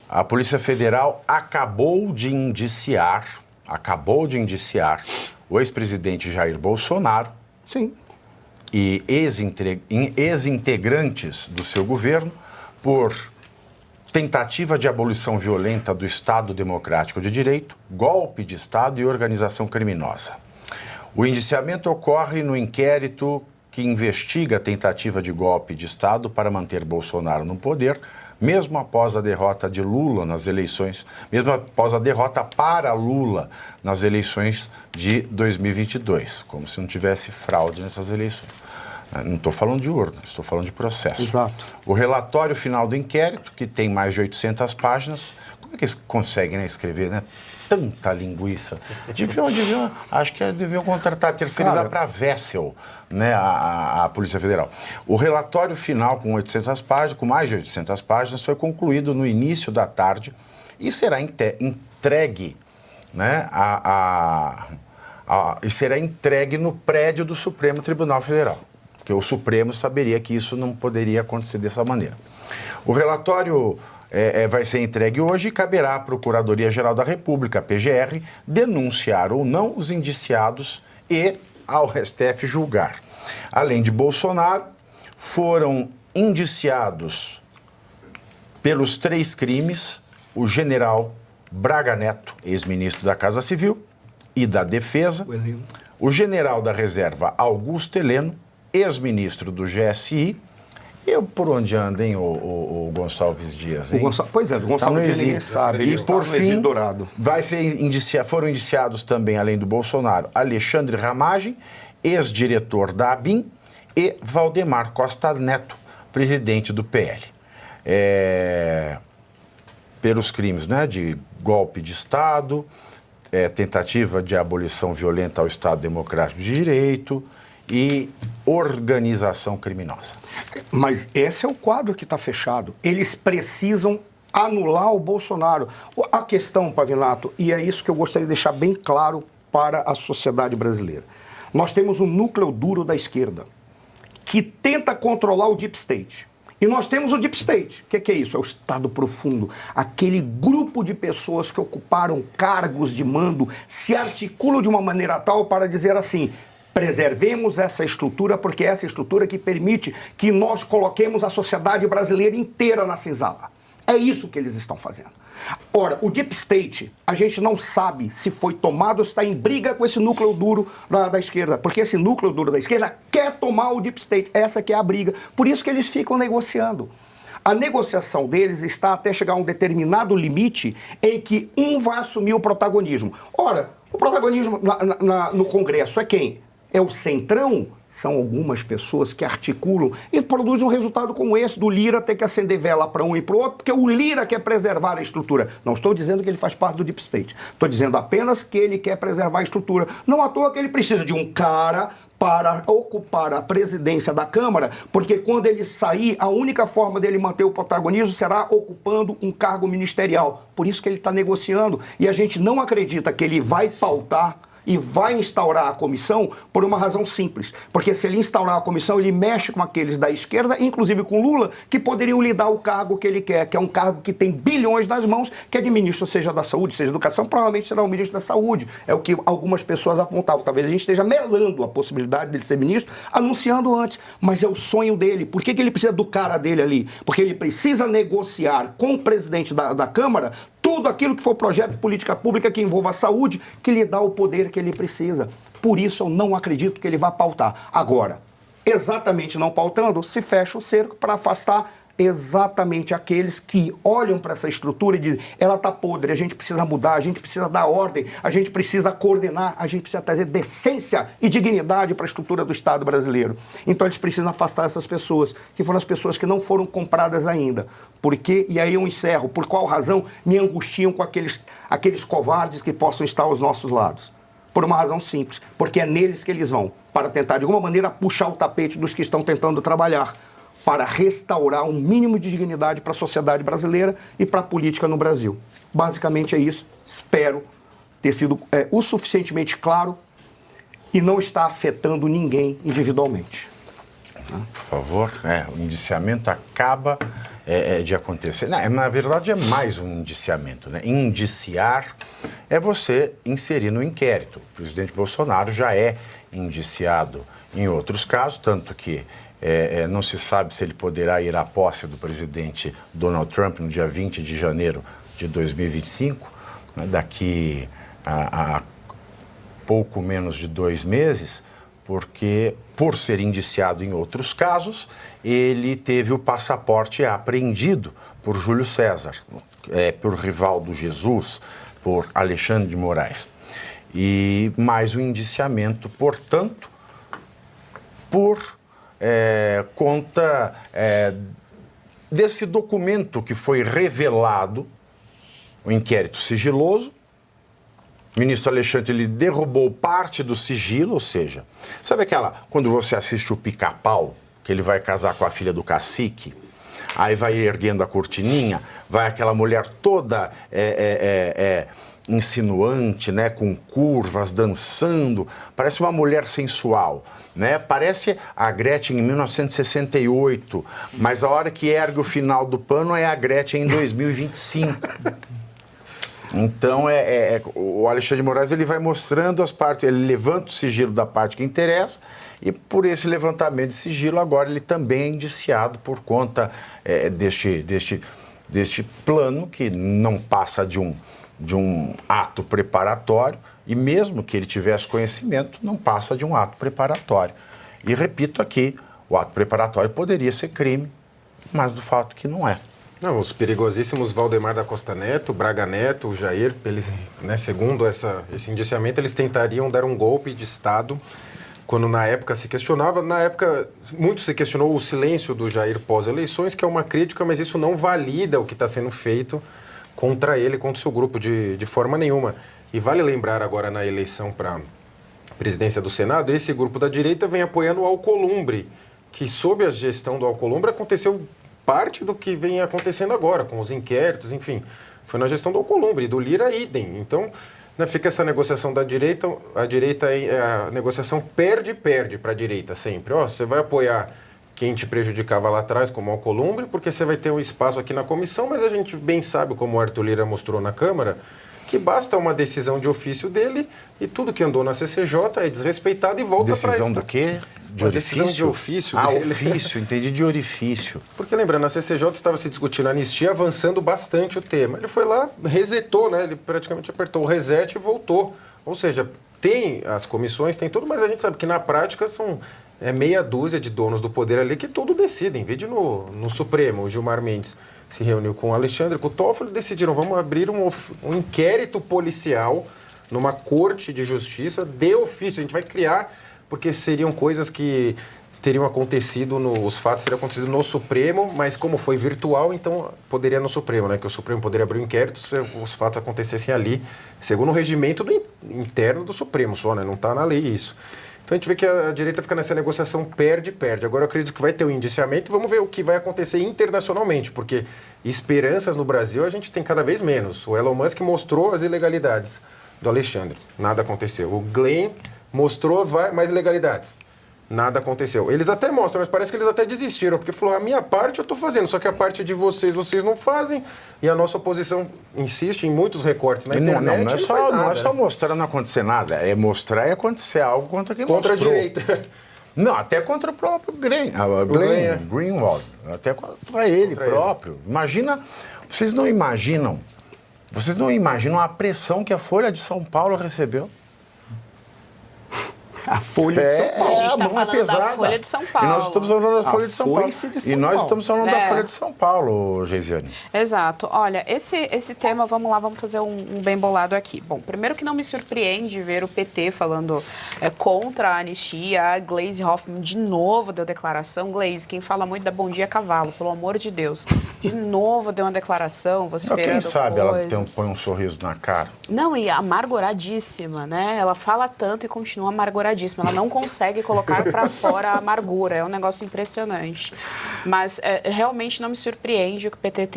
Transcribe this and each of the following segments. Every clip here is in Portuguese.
A Polícia Federal acabou de indiciar o ex-presidente Jair Bolsonaro. Sim. E ex-integrantes do seu governo por tentativa de abolição violenta do Estado Democrático de Direito, golpe de Estado e organização criminosa. O indiciamento ocorre no inquérito que investiga a tentativa de golpe de Estado para manter Bolsonaro no poder, mesmo após a derrota de Lula nas eleições, mesmo após a derrota para Lula nas eleições de 2022, como se não tivesse fraude nessas eleições. Não estou falando de urna, estou falando de processo. Exato. O relatório final do inquérito, que tem mais de 800 páginas, como é que eles conseguem escrever, né? Tanta linguiça. Acho que deviam contratar, terceirizar para a Vessel, né, a Polícia Federal. O relatório final, com 800 páginas, com mais de 800 páginas, foi concluído no início da tarde e será entregue, né, e será entregue no prédio do Supremo Tribunal Federal, porque o Supremo saberia que isso não poderia acontecer dessa maneira. O relatório vai ser entregue hoje e caberá à Procuradoria-Geral da República, a PGR, denunciar ou não os indiciados e ao STF julgar. Além de Bolsonaro, foram indiciados pelos 3 crimes o general Braga Neto, ex-ministro da Casa Civil e da Defesa, o general da Reserva Augusto Heleno, ex-ministro do GSI. E por onde anda, hein, o Gonçalves Dias? Hein? Pois é, o Gonçalves Dias ninguém sabe. E por fim, foram indiciados também, além do Bolsonaro, Alexandre Ramagem, ex-diretor da ABIN, e Valdemar Costa Neto, presidente do PL. Pelos crimes, né, de golpe de Estado, tentativa de abolição violenta ao Estado Democrático de Direito e organização criminosa. Mas esse é o quadro que está fechado. Eles precisam anular o Bolsonaro. A questão, Pavinato, e é isso que eu gostaria de deixar bem claro para a sociedade brasileira. Nós temos um núcleo duro da esquerda que tenta controlar o Deep State. E nós temos o Deep State. O que é isso? É o Estado profundo. Aquele grupo de pessoas que ocuparam cargos de mando se articulam de uma maneira tal para dizer assim: preservemos essa estrutura, porque é essa estrutura que permite que nós coloquemos a sociedade brasileira inteira na senzala. É isso que eles estão fazendo. Ora, o Deep State, a gente não sabe se foi tomado ou se está em briga com esse núcleo duro da esquerda, porque esse núcleo duro da esquerda quer tomar o Deep State. Essa que é a briga. Por isso que eles ficam negociando. A negociação deles está até chegar a um determinado limite em que um vai assumir o protagonismo. Ora, o protagonismo no Congresso é quem? É o Centrão? São algumas pessoas que articulam e produzem um resultado como esse, do Lira ter que acender vela para um e para o outro, porque o Lira quer preservar a estrutura. Não estou dizendo que ele faz parte do Deep State. Estou dizendo apenas que ele quer preservar a estrutura. Não à toa que ele precisa de um cara para ocupar a presidência da Câmara, porque quando ele sair, a única forma dele manter o protagonismo será ocupando um cargo ministerial. Por isso que ele está negociando. E a gente não acredita que ele vai pautar e vai instaurar a comissão por uma razão simples. Porque se ele instaurar a comissão, ele mexe com aqueles da esquerda, inclusive com Lula, que poderiam lhe dar o cargo que ele quer, que é um cargo que tem bilhões nas mãos, que é de ministro, seja da Saúde, seja da Educação, provavelmente será o ministro da Saúde. É o que algumas pessoas apontavam. Talvez a gente esteja melando a possibilidade dele ser ministro, anunciando antes. Mas é o sonho dele. Por que ele precisa do cara dele ali? Porque ele precisa negociar com o presidente da Câmara tudo aquilo que for projeto de política pública que envolva a saúde, que lhe dá o poder que ele precisa. Por isso eu não acredito que ele vá pautar. Agora, exatamente não pautando, se fecha o cerco para afastar exatamente aqueles que olham para essa estrutura e dizem: ela está podre, a gente precisa mudar, a gente precisa dar ordem, a gente precisa coordenar, a gente precisa trazer decência e dignidade para a estrutura do Estado brasileiro. Então eles precisam afastar essas pessoas, que foram as pessoas que não foram compradas ainda. Por quê? E aí eu encerro. Por qual razão me angustiam com aqueles covardes que possam estar aos nossos lados? Por uma razão simples, porque é neles que eles vão, para tentar de alguma maneira puxar o tapete dos que estão tentando trabalhar, para restaurar um mínimo de dignidade para a sociedade brasileira e para a política no Brasil. Basicamente é isso. Espero ter sido o suficientemente claro e não estar afetando ninguém individualmente. Por favor, o indiciamento acaba de acontecer. Na verdade, é mais um indiciamento, né? Indiciar é você inserir no inquérito. O presidente Bolsonaro já é indiciado em outros casos, tanto que não se sabe se ele poderá ir à posse do presidente Donald Trump no dia 20 de janeiro de 2025, né? Daqui a pouco menos de 2 meses, porque, por ser indiciado em outros casos, ele teve o passaporte apreendido por Júlio César, por Rivaldo Jesus, por Alexandre de Moraes. E mais um indiciamento, portanto, por conta desse documento que foi revelado, o inquérito sigiloso. O ministro Alexandre, ele derrubou parte do sigilo, ou seja, sabe quando você assiste o Pica-Pau, que ele vai casar com a filha do cacique, aí vai erguendo a cortininha, vai aquela mulher toda insinuante, né, com curvas, dançando, parece uma mulher sensual, né? Parece a Gretchen em 1968, mas a hora que ergue o final do pano é a Gretchen em 2025. Então, o Alexandre de Moraes, ele vai mostrando as partes, ele levanta o sigilo da parte que interessa, e por esse levantamento de sigilo, agora ele também é indiciado por conta deste plano que não passa de um ato preparatório, e mesmo que ele tivesse conhecimento, não passa de um ato preparatório. E repito aqui, o ato preparatório poderia ser crime, mas do fato que não é. Não, os perigosíssimos Valdemar da Costa Neto, Braga Neto, Jair, eles, né, segundo esse indiciamento, eles tentariam dar um golpe de Estado, quando na época se questionava, muito se questionou o silêncio do Jair pós-eleições, que é uma crítica, mas isso não valida o que está sendo feito contra ele, contra o seu grupo, de forma nenhuma. E vale lembrar agora na eleição para a presidência do Senado, esse grupo da direita vem apoiando o Alcolumbre, que sob a gestão do Alcolumbre aconteceu parte do que vem acontecendo agora, com os inquéritos, enfim, foi na gestão do Alcolumbre, do Lira idem. Então, né, fica essa negociação da direita, a negociação perde para a direita sempre. Você vai apoiar quem te prejudicava lá atrás, como o Alcolumbre, porque você vai ter um espaço aqui na comissão, mas a gente bem sabe, como o Arthur Lira mostrou na Câmara, que basta uma decisão de ofício dele e tudo que andou na CCJ é desrespeitado e volta para... Decisão do quê? De decisão de ofício dele. Ofício, entendi, de orifício. Porque, lembrando, na CCJ estava se discutindo a anistia, avançando bastante o tema. Ele foi lá, resetou, né? Ele praticamente apertou o reset e voltou. Ou seja, tem as comissões, tem tudo, mas a gente sabe que na prática são meia dúzia de donos do poder ali que tudo decidem. Vide no Supremo, o Gilmar Mendes se reuniu com o Alexandre, com o Toffoli, e decidiram, vamos abrir um inquérito policial numa corte de justiça de ofício. A gente vai criar, porque seriam coisas que teriam acontecido, os fatos teriam acontecido no Supremo, mas como foi virtual, então poderia no Supremo, né? Que o Supremo poderia abrir um inquérito se os fatos acontecessem ali, segundo o regimento interno do Supremo só, né? Não está na lei isso. Então a gente vê que a direita fica nessa negociação perde. Agora eu acredito que vai ter um indiciamento e vamos ver o que vai acontecer internacionalmente, porque esperanças no Brasil a gente tem cada vez menos. O Elon Musk mostrou as ilegalidades do Alexandre, nada aconteceu. O Glenn mostrou mais ilegalidades, nada aconteceu. Eles até mostram, mas parece que eles até desistiram, porque falou, a minha parte eu estou fazendo, só que a parte de vocês não fazem, e a nossa oposição insiste em muitos recortes na internet. Não é só mostrar não acontecer nada, é mostrar e acontecer algo contra quem mostrou. Contra a direita. Não, até contra o próprio Greenwald, até contra ele próprio. Imagina, vocês não imaginam a pressão que a Folha de São Paulo recebeu? A Folha de São Paulo. A gente está falando da Folha de São Paulo. E nós estamos falando da Folha de São Paulo. E nós estamos falando da Folha de São Paulo, Geisiane. Exato. Olha, esse tema, vamos lá, vamos fazer um bem bolado aqui. Bom, primeiro que não me surpreende ver o PT falando contra a anistia. A Gleisi Hoffmann de novo deu declaração. Gleisi, quem fala muito dá bom dia cavalo, pelo amor de Deus. De novo deu uma declaração, vociferando quem sabe coisas. Ela põe um sorriso na cara. Não, e amarguradíssima, né? Ela fala tanto e continua amarguradíssima. Ela não consegue colocar para fora a amargura. É um negócio impressionante. Mas realmente não me surpreende o que o PT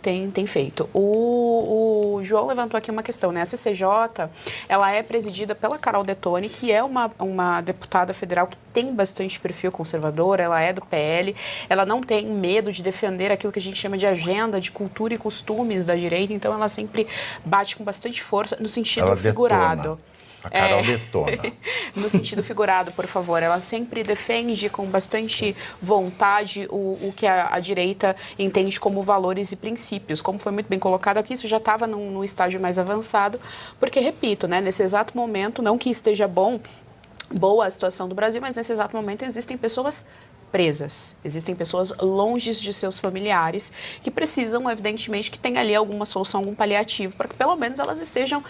tem feito. O o João levantou aqui uma questão, né? A CCJ, ela é presidida pela Carol Detoni, que é uma deputada federal que tem bastante perfil conservador, ela é do PL, ela não tem medo de defender aquilo que a gente chama de agenda de cultura e costumes da direita, então ela sempre bate com bastante força no sentido Ela figurado. detona. A Carol detona. No sentido figurado, por favor. Ela sempre defende com bastante vontade o que a direita entende como valores e princípios. Como foi muito bem colocado aqui, isso já estava num estágio mais avançado, porque, repito, né, nesse exato momento, não que esteja boa a situação do Brasil, mas nesse exato momento existem pessoas presas. Existem pessoas longe de seus familiares que precisam, evidentemente, que tenha ali alguma solução, algum paliativo, para que pelo menos elas estejam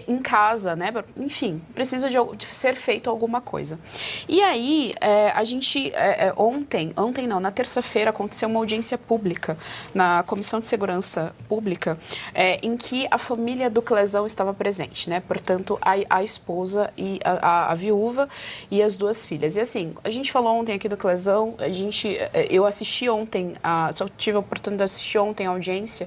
em casa, né? Enfim, precisa de ser feito alguma coisa. E aí, a gente, ontem não, na terça-feira aconteceu uma audiência pública na Comissão de Segurança Pública, em que a família do Clezão estava presente, né? Portanto, a esposa e a viúva e as duas filhas. E assim, a gente falou ontem aqui do Clezão, eu assisti ontem, só tive a oportunidade de assistir ontem a audiência,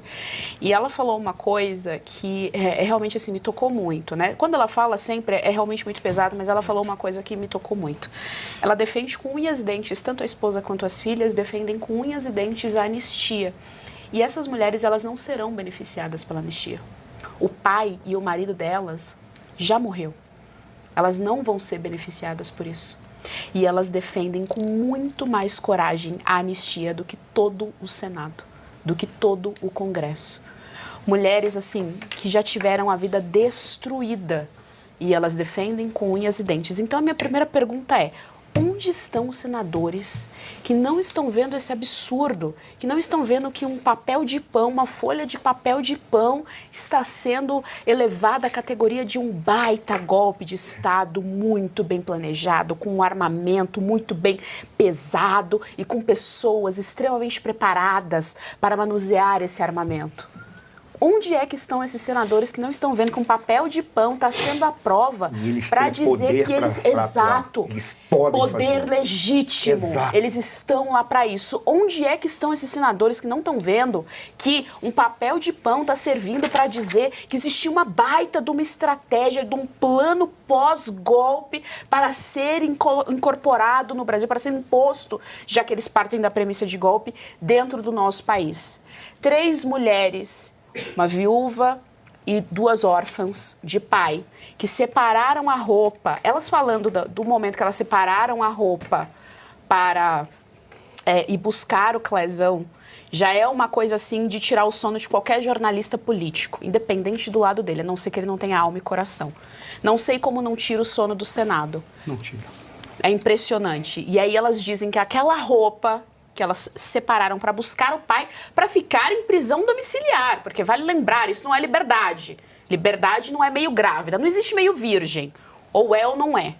e ela falou uma coisa que realmente assim, me tocou muito, né? Quando ela fala sempre é realmente muito pesado, mas ela falou uma coisa que me tocou muito. Ela defende com unhas e dentes, tanto a esposa quanto as filhas defendem com unhas e dentes a anistia. E essas mulheres, elas não serão beneficiadas pela anistia. O pai e o marido delas já morreu. Elas não vão ser beneficiadas por isso. E elas defendem com muito mais coragem a anistia do que todo o Senado, do que todo o Congresso. Mulheres, assim, que já tiveram a vida destruída e elas defendem com unhas e dentes. Então, a minha primeira pergunta é: onde estão os senadores que não estão vendo esse absurdo, que não estão vendo que um papel de pão, uma folha de papel de pão está sendo elevada à categoria de um baita golpe de Estado muito bem planejado, com um armamento muito bem pesado e com pessoas extremamente preparadas para manusear esse armamento? Onde é que estão esses senadores que não estão vendo que um papel de pão está sendo a prova para dizer que eles... Exato. Eles podem poder fazer. Legítimo. Exato. Eles estão lá para isso. Onde é que estão esses senadores que não estão vendo que um papel de pão está servindo para dizer que existia uma baita de uma estratégia, de um plano pós-golpe para ser incorporado no Brasil, para ser imposto, já que eles partem da premissa de golpe, dentro do nosso país? 3 mulheres, uma viúva e 2 órfãs de pai, que separaram a roupa, elas falando do momento que elas separaram a roupa para ir buscar o Clezão, já é uma coisa assim de tirar o sono de qualquer jornalista político, independente do lado dele, a não ser que ele não tenha alma e coração. Não sei como não tira o sono do Senado. Não tira. É impressionante. E aí elas dizem que aquela roupa que elas separaram para buscar o pai, para ficar em prisão domiciliar, porque vale lembrar, isso não é liberdade. Liberdade não é meio grávida, não existe meio virgem, ou é ou não é.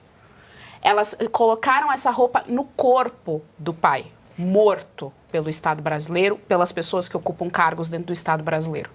Elas colocaram essa roupa no corpo do pai, morto pelo Estado brasileiro, pelas pessoas que ocupam cargos dentro do Estado brasileiro.